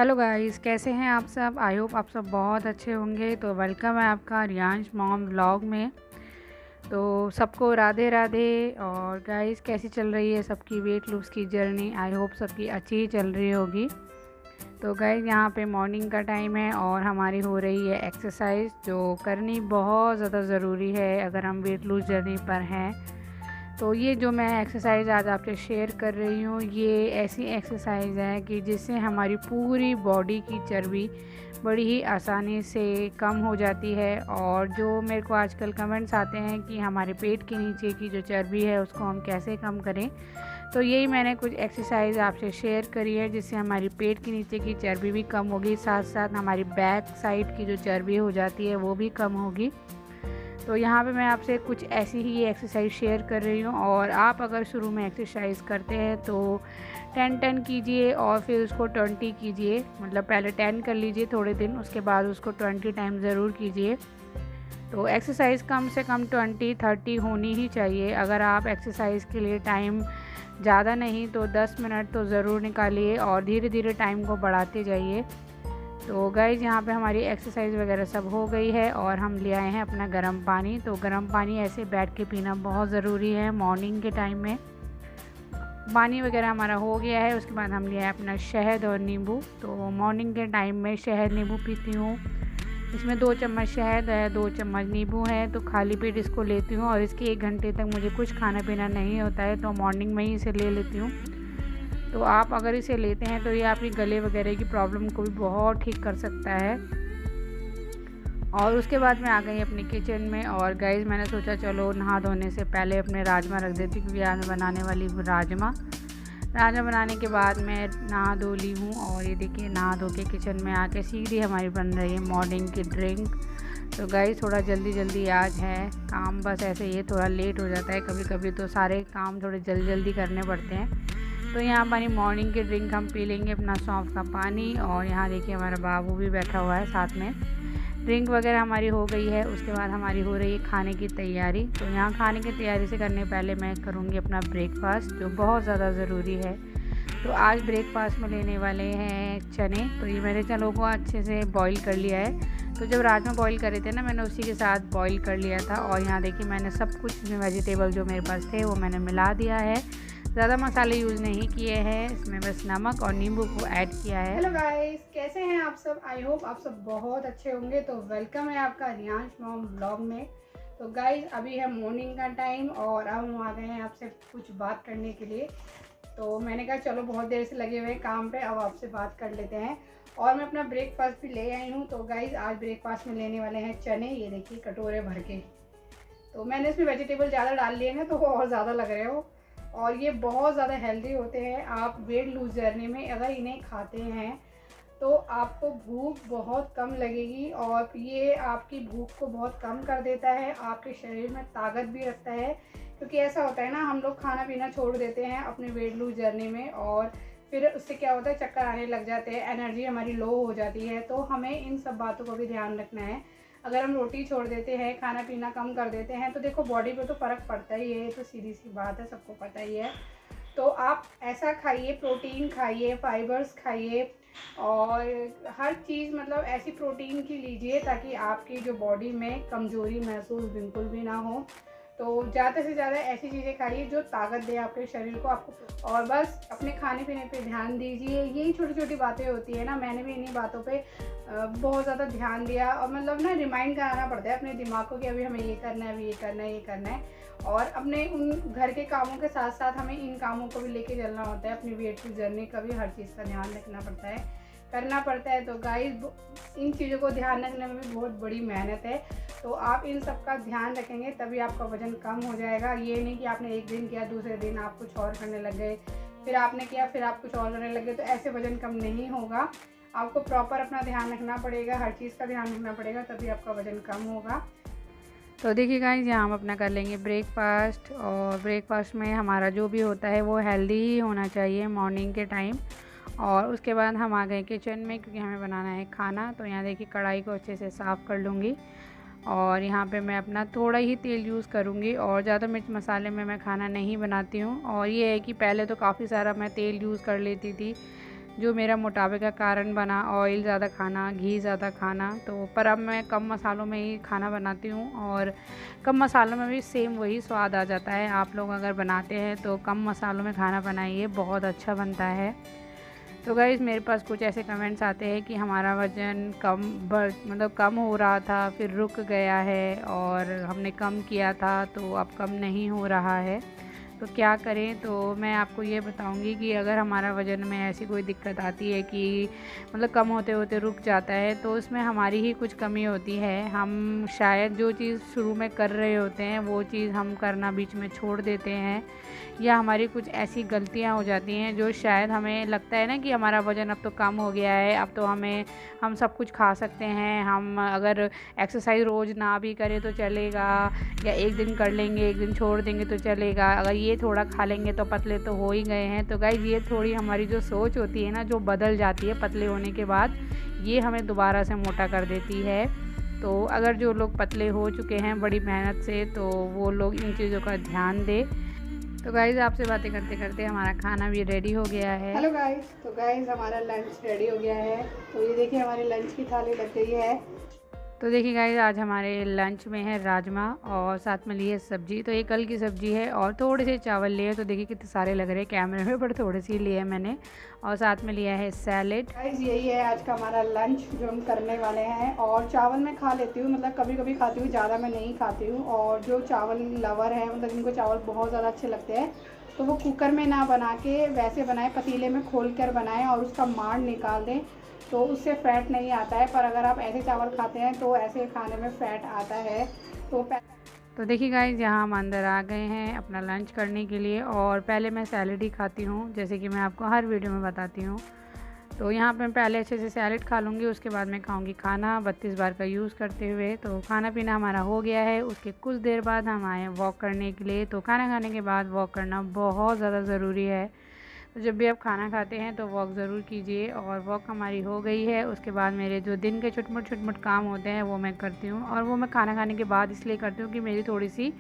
Hello guys, कैसे हैं आप सब। आई होप आप सब बहुत अच्छे होंगे। तो वेलकम है आपका रियांश मॉम व्लॉग में। तो सबको राधे राधे। और गाइस, कैसी चल रही है सबकी वेट लूज की जर्नी। आई होप सबकी अच्छी ही चल रही होगी। तो गाइस, यहाँ पे मॉर्निंग का टाइम है और हमारी हो रही है एक्सरसाइज, जो करनी बहुत ज़्यादा ज़रूरी है अगर हम वेट लूज जर्नी पर हैं। तो ये जो मैं एक्सरसाइज आज आपसे शेयर कर रही हूँ, ये ऐसी एक्सरसाइज है कि जिससे हमारी पूरी बॉडी की चर्बी बड़ी ही आसानी से कम हो जाती है। और जो मेरे को आजकल कमेंट्स आते हैं कि हमारे पेट के नीचे की जो चर्बी है उसको हम कैसे कम करें, तो यही मैंने कुछ एक्सरसाइज आपसे शेयर करी है जिससे हमारी पेट के नीचे की चर्बी भी कम होगी, साथ साथ हमारी बैक साइड की जो चर्बी हो जाती है वो भी कम होगी। तो यहाँ पे मैं आपसे कुछ ऐसी ही एक्सरसाइज शेयर कर रही हूँ। और आप अगर शुरू में एक्सरसाइज करते हैं तो 10-10 कीजिए और फिर उसको 20 कीजिए। मतलब पहले 10 कर लीजिए थोड़े दिन, उसके बाद उसको 20 टाइम ज़रूर कीजिए। तो एक्सरसाइज कम से कम 20-30 होनी ही चाहिए। अगर आप एक्सरसाइज के लिए टाइम ज़्यादा नहीं तो 10 मिनट तो ज़रूर निकालिए और धीरे धीरे टाइम को बढ़ाते जाइए। तो गाइज़, यहाँ पे हमारी एक्सरसाइज वगैरह सब हो गई है और हम ले आए हैं अपना गर्म पानी। तो गर्म पानी ऐसे बैठ के पीना बहुत ज़रूरी है मॉर्निंग के टाइम में। पानी वगैरह हमारा हो गया है, उसके बाद हम ले आए अपना शहद और नींबू। तो मॉर्निंग के टाइम में शहद नींबू पीती हूँ। इसमें 2 चम्मच शहद है, 2 चम्मच नींबू है। तो खाली पेट इसको लेती हूँ और इसके 1 घंटे तक मुझे कुछ खाना पीना नहीं होता है, तो मॉर्निंग में ही इसे ले लेती हूँ। तो आप अगर इसे लेते हैं तो ये आपकी गले वगैरह की प्रॉब्लम को भी बहुत ठीक कर सकता है। और उसके बाद मैं आ गई अपनी किचन में। और गाइस, मैंने सोचा चलो नहा धोने से पहले अपने राजमा रख देती, क्योंकि आज मैं बनाने वाली हूँ राजमा। बनाने के बाद मैं नहा धो ली हूँ और ये देखिए नहा धो के किचन में आके सीधी हमारी बन रही है मॉर्निंग की ड्रिंक। तो गाइस, थोड़ा जल्दी आज है काम, बस ऐसे ही थोड़ा लेट हो जाता है कभी कभी, तो सारे काम थोड़े जल्दी करने पड़ते हैं। तो यहाँ हमारी मॉर्निंग की ड्रिंक हम पी लेंगे अपना सौंफ का पानी। और यहाँ देखिए हमारा बाबू भी बैठा हुआ है साथ में। ड्रिंक वगैरह हमारी हो गई है, उसके बाद हमारी हो रही है खाने की तैयारी। तो यहाँ खाने की तैयारी से करने पहले मैं करूँगी अपना ब्रेकफास्ट, जो बहुत ज़्यादा ज़रूरी है। तो आज ब्रेकफास्ट में लेने वाले हैं चने। तो ये मैंने चनों को अच्छे से बॉईल कर लिया है। तो जब राजमा बॉईल करे थे ना, मैंने उसी के साथ बॉईल कर लिया था। और यहाँ देखिए मैंने सब कुछ इसमें वेजिटेबल जो मेरे पास थे वो मैंने मिला दिया है। ज़्यादा मसाले यूज़ नहीं किए हैं, इसमें बस नमक और नींबू को ऐड किया है। हेलो गाइस, कैसे हैं आप सब। आई होप आप सब बहुत अच्छे होंगे। तो वेलकम है आपका रियांश मॉम ब्लॉग में। तो गाइस, अभी है मॉर्निंग का टाइम और अब हम आ गए हैं आपसे कुछ बात करने के लिए। तो मैंने कहा चलो बहुत देर से लगे हुए काम पे, अब आपसे बात कर लेते हैं। और मैं अपना ब्रेकफास्ट भी ले आई हूँ। तो गाइस, आज ब्रेकफास्ट में लेने वाले हैं चने। ये देखिए कटोरे भर के। तो मैंने इसमें वेजिटेबल ज़्यादा डाल लिए हैं तो वो और ज़्यादा लग रहे हो। और ये बहुत ज़्यादा हेल्दी होते हैं। आप वेट लूज जर्नी में अगर इन्हें खाते हैं तो आपको भूख बहुत कम लगेगी और ये आपकी भूख को बहुत कम कर देता है, आपके शरीर में ताकत भी रखता है। क्योंकि ऐसा होता है ना, हम लोग खाना पीना छोड़ देते हैं अपने वेट लूज जर्नी में और फिर उससे क्या होता है, चक्कर आने लग जाते हैं, एनर्जी हमारी लो हो जाती है। तो हमें इन सब बातों को भी ध्यान रखना है। अगर हम रोटी छोड़ देते हैं, खाना पीना कम कर देते हैं, तो देखो बॉडी पे तो फ़र्क पड़ता ही है, तो सीधी सी बात है, सबको पता ही है। तो आप ऐसा खाइए, प्रोटीन खाइए, फाइबर्स खाइए और हर चीज़ मतलब ऐसी प्रोटीन की लीजिए ताकि आपकी जो बॉडी में कमज़ोरी महसूस बिल्कुल भी ना हो। तो ज़्यादा से ज़्यादा ऐसी चीज़ें खाइए जो ताकत दे आपके शरीर को, आपको। और बस अपने खाने पीने पे ध्यान दीजिए। यही छोटी छोटी बातें होती है ना, मैंने भी इन्हीं बातों पे बहुत ज़्यादा ध्यान दिया। और मतलब ना रिमाइंड कराना पड़ता है अपने दिमाग को कि अभी हमें ये करना है, अभी ये करना है, ये करना है। और अपने उन घर के कामों के साथ साथ हमें इन कामों को भी लेके चलना होता है। अपनी वेट की जर्नी का भी हर चीज़ का ध्यान रखना पड़ता है, करना पड़ता है। तो गाइस, इन चीज़ों को ध्यान रखने में भी बहुत बड़ी मेहनत है। तो आप इन सब का ध्यान रखेंगे तभी आपका वज़न कम हो जाएगा। ये नहीं कि आपने एक दिन किया, दूसरे दिन आप कुछ और करने लग गए, फिर आपने किया, फिर आप कुछ और करने लग गए, तो ऐसे वज़न कम नहीं होगा। आपको प्रॉपर अपना ध्यान रखना पड़ेगा, हर चीज़ का ध्यान रखना पड़ेगा, तभी आपका वज़न कम होगा। तो देखिए गाइस, यहाँ हम अपना कर लेंगे ब्रेकफास्ट। और ब्रेकफास्ट में हमारा जो भी होता है वो हेल्दी ही होना चाहिए मॉर्निंग के टाइम। और उसके बाद हम आ गए किचन में, क्योंकि हमें बनाना है खाना। तो यहाँ देखिए कढ़ाई को अच्छे से साफ़ कर लूँगी और यहाँ पे मैं अपना थोड़ा ही तेल यूज़ करूँगी और ज़्यादा मिर्च मसाले में मैं खाना नहीं बनाती हूँ। और ये है कि पहले तो काफ़ी सारा मैं तेल यूज़ कर लेती थी, जो मेरा मोटापे का कारण बना, ऑयल ज़्यादा खाना, घी ज़्यादा खाना। तो पर अब मैं कम मसालों में ही खाना बनाती हूँ और कम मसालों में भी सेम वही स्वाद आ जाता है। आप लोग अगर बनाते हैं तो कम मसालों में खाना बनाइए, बहुत अच्छा बनता है। तो गाइज़ मेरे पास कुछ ऐसे कमेंट्स आते हैं कि हमारा वज़न कम हो रहा था, फिर रुक गया है, और हमने कम किया था तो अब कम नहीं हो रहा है, तो क्या करें। तो मैं आपको ये बताऊंगी कि अगर हमारा वज़न में ऐसी कोई दिक्कत आती है कि कम होते होते रुक जाता है, तो उसमें हमारी ही कुछ कमी होती है। हम शायद जो चीज़ शुरू में कर रहे होते हैं वो चीज़ हम करना बीच में छोड़ देते हैं, या हमारी कुछ ऐसी गलतियां हो जाती हैं जो शायद हमें लगता है ना कि हमारा वज़न अब तो कम हो गया है, अब तो हम सब कुछ खा सकते हैं, हम अगर एक्सरसाइज रोज़ ना भी करें तो चलेगा, या एक दिन कर लेंगे एक दिन छोड़ देंगे तो चलेगा, अगर ये थोड़ा खा लेंगे तो पतले तो हो ही गए हैं। तो गाइस ये थोड़ी हमारी जो सोच होती है ना, जो बदल जाती है पतले होने के बाद, ये हमें दोबारा से मोटा कर देती है। तो अगर जो लोग पतले हो चुके हैं बड़ी मेहनत से, तो वो लोग इन चीज़ों का ध्यान दें। तो गाइज़ आपसे बातें करते करते हमारा खाना भी रेडी हो गया है। हेलो गाइस, तो गाइस हमारा लंच रेडी हो गया है। तो ये देखिए हमारी लंच की थाली लग गई है। तो देखिए गाइस आज हमारे लंच में है राजमा और साथ में लिए सब्जी। तो ये कल की सब्जी है और थोड़े से चावल लिए। तो देखिए कितने सारे लग रहे हैं कैमरे में, बट थोड़े से लिए मैंने, और साथ में लिया है सैलेड। गाइस यही है आज का हमारा लंच जो हम करने वाले हैं। और चावल मैं खा लेती हूँ, कभी कभी खाती हूँ, ज़्यादा मैं नहीं खाती हूँ। और जो चावल लवर है, जिनको चावल बहुत ज़्यादा अच्छे लगते हैं, तो वो कुकर में ना बना के वैसे बनाए, पतीले में खोल कर बनाएं और उसका मांड निकाल दें, तो उससे फ़ैट नहीं आता है। पर अगर आप ऐसे चावल खाते हैं तो ऐसे खाने में फ़ैट आता है। तो देखिए गाइस यहाँ हम अंदर आ गए हैं अपना लंच करने के लिए, और पहले मैं सैलेड ही खाती हूँ, जैसे कि मैं आपको हर वीडियो में बताती हूँ। तो यहाँ पे मैं पहले अच्छे से सैलेड खा लूँगी, उसके बाद मैं खाऊँगी खाना 32 बार का यूज़ करते हुए। तो खाना पीना हमारा हो गया है। उसके कुछ देर बाद हम आए वॉक करने के लिए। तो खाना खाने के बाद वॉक करना बहुत ज़्यादा ज़रूरी है। तो जब भी आप खाना खाते हैं तो वॉक ज़रूर कीजिए। और वॉक हमारी हो गई है। उसके बाद मेरे जो दिन के छोटे-मोटे काम होते हैं वो मैं करती हूँ, और वो मैं खाना खाने के बाद इसलिए करती हूँ कि मेरी थोड़ी सी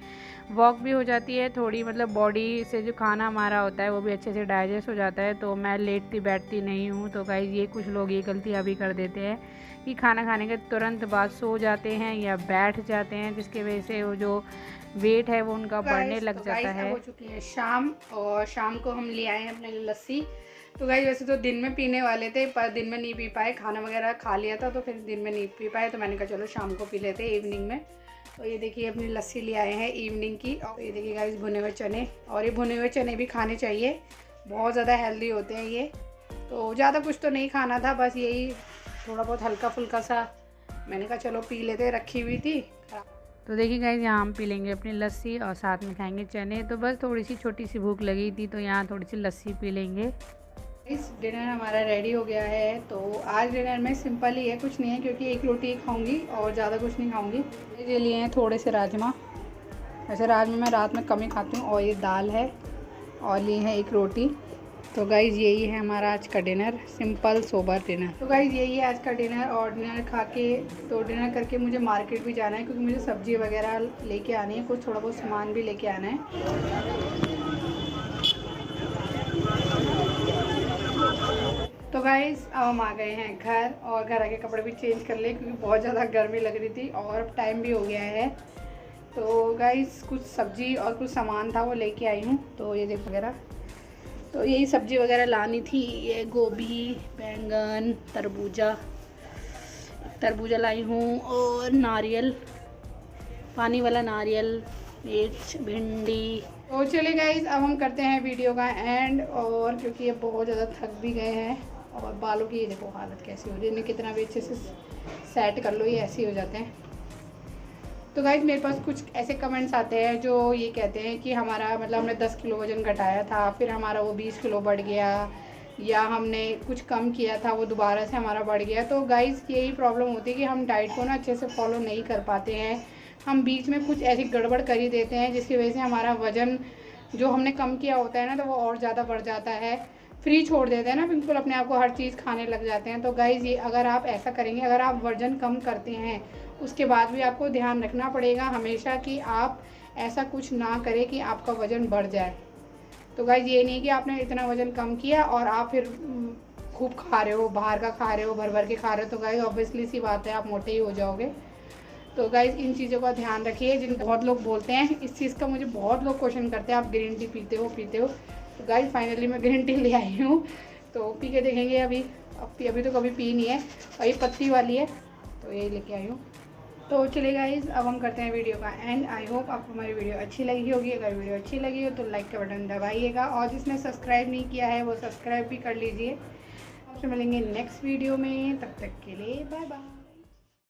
वॉक भी हो जाती है, थोड़ी बॉडी से जो खाना हमारा होता है वो भी अच्छे से डाइजेस्ट हो जाता है। तो मैं लेटती बैठती नहीं हूँ। तो गाइस ये कुछ लोग ये गलतियाँ भी कर देते हैं कि खाना खाने के तुरंत बाद सो जाते हैं या बैठ जाते हैं, जिसकी वजह से वो जो वेट है वो उनका बढ़ने लग जाता है। हो चुकी है शाम, और शाम को हम ले आए हैं अपने लिए लस्सी। तो गाइस वैसे तो दिन में पीने वाले थे, पर दिन में नहीं पी पाए, खाना वगैरह खा लिया था, तो फिर दिन में नहीं पी पाए। तो मैंने कहा चलो शाम को पी लेते हैं, इवनिंग में। तो ये देखिए अपनी लस्सी ले आए हैं इवनिंग की। और ये देखिए गाइस भुने हुए चने, और ये भुने हुए चने भी खाने चाहिए, बहुत ज़्यादा हेल्दी होते हैं ये। तो ज़्यादा कुछ तो नहीं खाना था, बस यही थोड़ा बहुत हल्का फुल्का सा मैंने कहा चलो पी लेते, रखी हुई थी। तो देखिए गाइस यहाँ हम पी लेंगे अपनी लस्सी और साथ में खाएंगे चने। तो बस थोड़ी सी छोटी सी भूख लगी थी, तो यहाँ थोड़ी सी लस्सी पी लेंगे। इस डिनर हमारा रेडी हो गया है। तो आज डिनर में सिंपल ही है, कुछ नहीं है, क्योंकि एक रोटी खाऊंगी और ज़्यादा कुछ नहीं खाऊंगी। ये लिए हैं थोड़े से राजमा, वैसे राजमा मैं रात में कम ही खाती हूँ, और ये दाल है, और लिए हैं एक रोटी। तो गाइज़ यही है हमारा आज का डिनर, सिंपल सोबर डिनर। तो गाइज़ यही है आज का डिनर। और डिनर खा के, तो डिनर करके मुझे मार्केट भी जाना है, क्योंकि मुझे सब्ज़ी वगैरह लेके आनी है, कुछ थोड़ा बहुत सामान भी लेके आना है। तो गाइज़ अब हम आ गए हैं घर, और घर आके कपड़े भी चेंज कर ले, क्योंकि बहुत ज़्यादा गर्मी लग रही थी और अब टाइम भी हो गया है। तो गाइज़ कुछ सब्ज़ी और कुछ सामान था वो लेके आई हूँ। तो ये देखो वगैरह, तो यही सब्ज़ी वगैरह लानी थी। ये गोभी, बैंगन, तरबूजा लाई हूँ, और नारियल, पानी वाला नारियल, मिर्च, भिंडी। तो चलिए गाइस अब हम करते हैं वीडियो का एंड, और क्योंकि ये बहुत ज़्यादा थक भी गए हैं, और बालों की ये देखो हालत कैसी हो रही है, इन्हें कितना भी अच्छे से सेट कर लो ये ऐसे ही हो जाते हैं। तो गाइस मेरे पास कुछ ऐसे कमेंट्स आते हैं जो ये कहते हैं कि हमारा हमने 10 किलो वज़न घटाया था, फिर हमारा वो 20 किलो बढ़ गया, या हमने कुछ कम किया था वो दोबारा से हमारा बढ़ गया। तो गाइस यही प्रॉब्लम होती है कि हम डाइट को ना अच्छे से फॉलो नहीं कर पाते हैं, हम बीच में कुछ ऐसी गड़बड़ कर ही देते हैं, जिसकी वजह से हमारा वज़न जो हमने कम किया होता है ना, तो वो और ज़्यादा बढ़ जाता है। फ्री छोड़ देते हैं ना, बिल्कुल अपने आप को हर चीज़ खाने लग जाते हैं। तो गाइज़ ये अगर आप ऐसा करेंगे, अगर आप वज़न कम करते हैं, उसके बाद भी आपको ध्यान रखना पड़ेगा हमेशा कि आप ऐसा कुछ ना करें कि आपका वज़न बढ़ जाए। तो गाइज़ ये नहीं कि आपने इतना वज़न कम किया और आप फिर खूब खा रहे हो, बाहर का खा रहे हो, भर भर के खा रहे हो, तो गाइस ऑब्वियसली सी बात है आप मोटे ही हो जाओगे। तो गाइस इन चीज़ों का ध्यान रखिए। जिन बहुत लोग बोलते हैं इस चीज़ का, मुझे बहुत लोग क्वेश्चन करते हैं आप ग्रीन टी पीते हो। तो गाइस फाइनली मैं ग्रीन टी ले आई हूँ, तो पी के देखेंगे। अभी तो कभी पी नहीं है, और ये पत्ती वाली है, तो ये लेके आई हूँ। तो चलिए गाइस अब हम करते हैं वीडियो का एंड। आई होप आपको हमारी वीडियो अच्छी लगी होगी। अगर वीडियो अच्छी लगी हो तो लाइक का बटन दबाइएगा, और जिसने सब्सक्राइब नहीं किया है वो सब्सक्राइब भी कर लीजिए। आपसे मिलेंगे नेक्स्ट वीडियो में, तब तक के लिए बाय बाय।